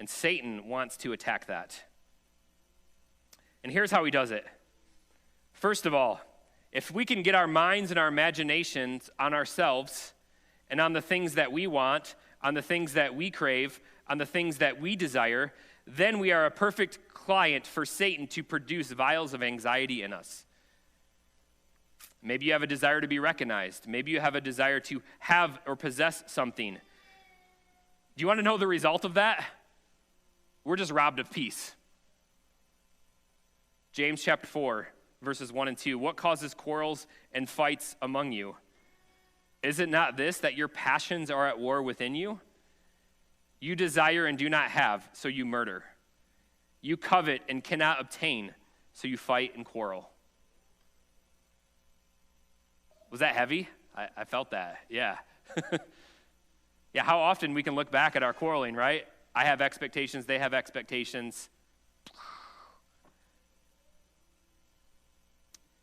And Satan wants to attack that. And here's how he does it. First of all, if we can get our minds and our imaginations on ourselves and on the things that we want, on the things that we crave, on the things that we desire, then we are a perfect client for Satan to produce vials of anxiety in us. Maybe you have a desire to be recognized. Maybe you have a desire to have or possess something. Do you want to know the result of that? We're just robbed of peace. James chapter 4, verses 1 and 2. What causes quarrels and fights among you? Is it not this, that your passions are at war within you? You desire and do not have, so you murder. You covet and cannot obtain, so you fight and quarrel. Was that heavy? I felt that, yeah. Yeah, how often we can look back at our quarreling, right? I have expectations, they have expectations.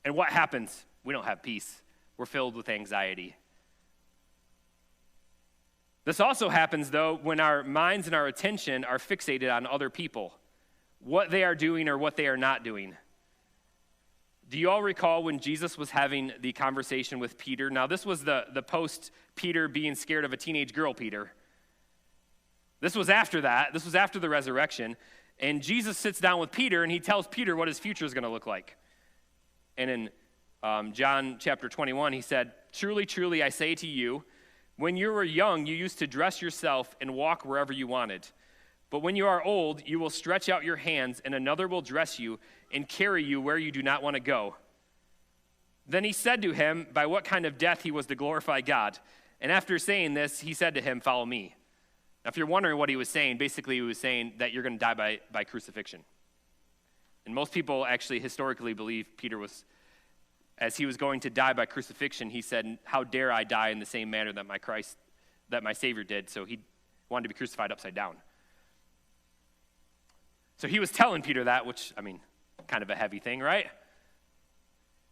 And what happens? We don't have peace. We're filled with anxiety. This also happens, though, when our minds and our attention are fixated on other people, what they are doing or what they are not doing. Do you all recall when Jesus was having the conversation with Peter? Now, this was the post-Peter being scared of a teenage girl, Peter. This was after that. This was after the resurrection. And Jesus sits down with Peter, and he tells Peter what his future is going to look like. And in John chapter 21, he said, "Truly, truly, I say to you, when you were young, you used to dress yourself and walk wherever you wanted. But when you are old, you will stretch out your hands, and another will dress you and carry you where you do not want to go." Then he said to him, by what kind of death he was to glorify God. And after saying this, he said to him, "Follow me." Now, if you're wondering what he was saying, basically he was saying that you're going to die by crucifixion. And most people actually historically believe Peter was, as he was going to die by crucifixion, he said, "How dare I die in the same manner that my Savior did?" So he wanted to be crucified upside down. So he was telling Peter that, which, I mean, kind of a heavy thing, right?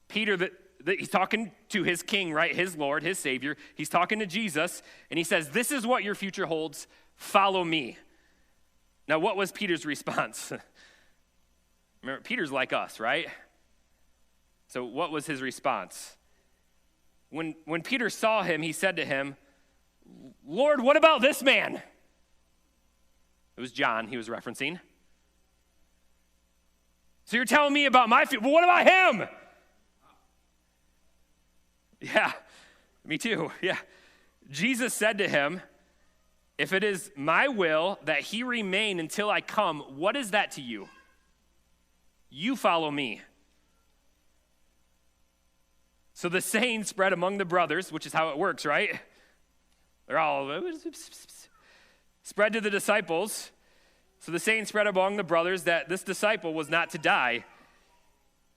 Peter, he's talking to his king, right? His Lord, his Savior. He's talking to Jesus, and he says, "This is what your future holds. Follow me." Now, what was Peter's response? Remember, Peter's like us, right? So what was his response? When Peter saw him, he said to him, "Lord, what about this man?" It was John he was referencing. "So you're telling me about my future, but what about him?" Yeah, me too, yeah. Jesus said to him, "If it is my will that he remain until I come, what is that to you? You follow me." So the saying spread among the brothers, which is how it works, right? They're all spread to the disciples. So the saying spread among the brothers that this disciple was not to die.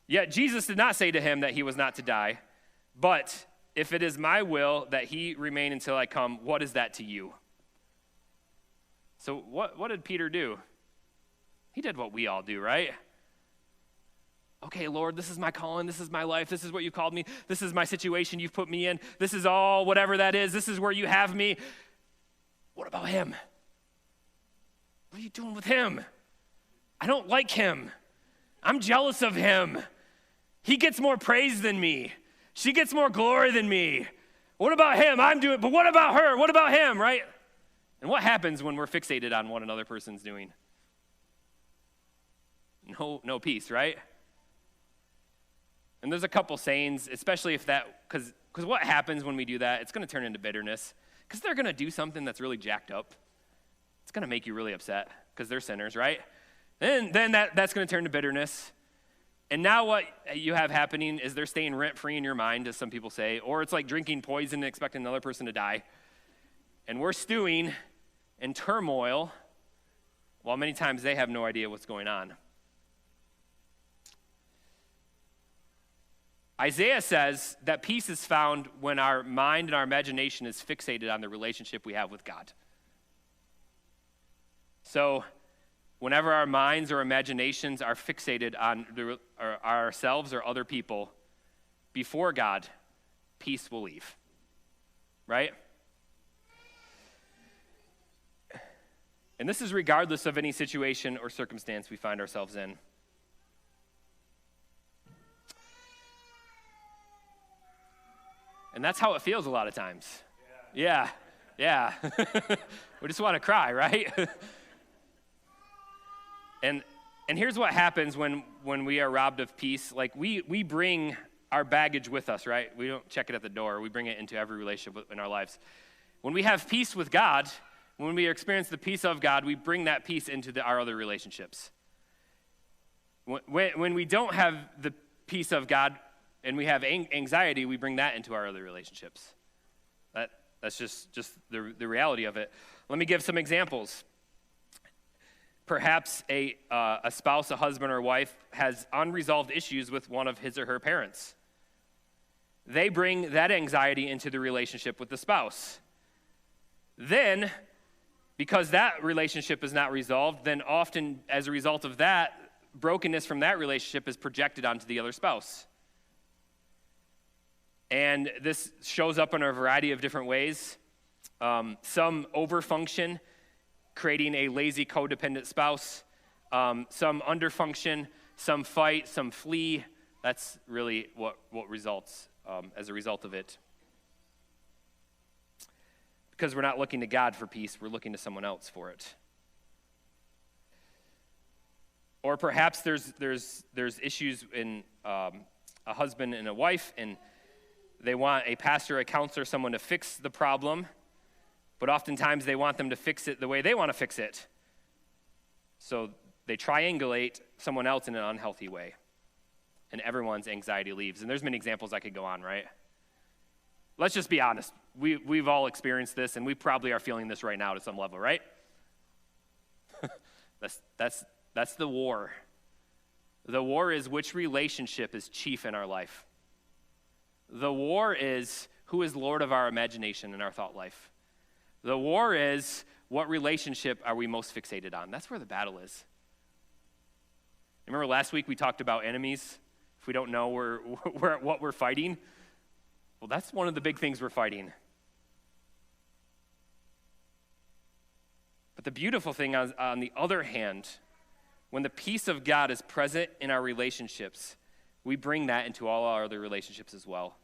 Yet Jesus did not say to him that he was not to die. But if it is my will that he remain until I come, what is that to you? So what did Peter do? He did what we all do, right? Okay, Lord, this is my calling. This is my life. This is what you called me. This is my situation you've put me in. This is all, whatever that is. This is where you have me. What about him? What are you doing with him? I don't like him. I'm jealous of him. He gets more praise than me. She gets more glory than me. What about him? But what about her? What about him, right? And what happens when we're fixated on what another person's doing? No peace, right? And there's a couple sayings, especially if that, because what happens when we do that, it's going to turn into bitterness. Because they're going to do something that's really jacked up. It's going to make you really upset because they're sinners, right? And then that's going to turn to bitterness. And now what you have happening is they're staying rent-free in your mind, as some people say, or it's like drinking poison and expecting another person to die. And we're stewing in turmoil while many times they have no idea what's going on. Isaiah says that peace is found when our mind and our imagination is fixated on the relationship we have with God. So whenever our minds or imaginations are fixated on ourselves or other people before God, peace will leave, right? And this is regardless of any situation or circumstance we find ourselves in. And that's how it feels a lot of times. Yeah. We just want to cry, right? And here's what happens when we are robbed of peace. Like, we bring our baggage with us, right? We don't check it at the door. We bring it into every relationship in our lives. When we have peace with God, when we experience the peace of God, we bring that peace into our other relationships. When we don't have the peace of God and we have anxiety, we bring that into our other relationships. That's just the reality of it. Let me give some examples. Perhaps a spouse, a husband or wife, has unresolved issues with one of his or her parents. They bring that anxiety into the relationship with the spouse. Then, because that relationship is not resolved, then often as a result of that, brokenness from that relationship is projected onto the other spouse. And this shows up in a variety of different ways. Some overfunction, creating a lazy, codependent spouse. Some underfunction, some fight, some flee. That's really what results as a result of it. Because we're not looking to God for peace, we're looking to someone else for it. Or perhaps there's issues in a husband and a wife, and they want a pastor, a counselor, someone to fix the problem, but oftentimes they want them to fix it the way they want to fix it. So they triangulate someone else in an unhealthy way, and everyone's anxiety leaves. And there's many examples I could go on, right? Let's just be honest. We've all experienced this, and we probably are feeling this right now to some level, right? That's the war. The war is which relationship is chief in our life. The war is who is Lord of our imagination and our thought life. The war is what relationship are we most fixated on. That's where the battle is. Remember last week we talked about enemies? If we don't know what we're fighting, well, that's one of the big things we're fighting. But the beautiful thing on the other hand, when the peace of God is present in our relationships, we bring that into all our other relationships as well.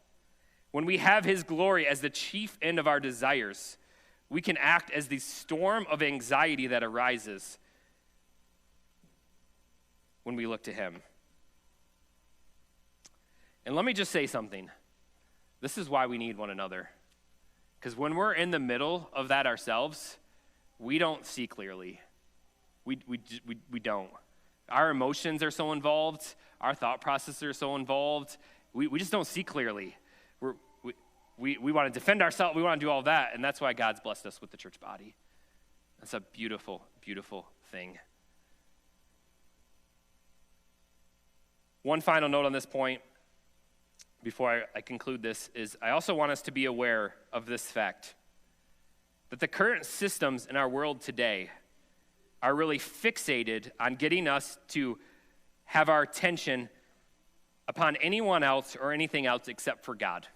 When we have his glory as the chief end of our desires, we can act as the storm of anxiety that arises when we look to him. And let me just say something. This is why we need one another. Because when we're in the middle of that ourselves, we don't see clearly. We don't. Our emotions are so involved. Our thought processes are so involved. We just don't see clearly. We want to defend ourselves. We want to do all that. And that's why God's blessed us with the church body. That's a beautiful, beautiful thing. One final note on this point before I conclude this is I also want us to be aware of this fact, that the current systems in our world today are really fixated on getting us to have our attention upon anyone else or anything else except for God.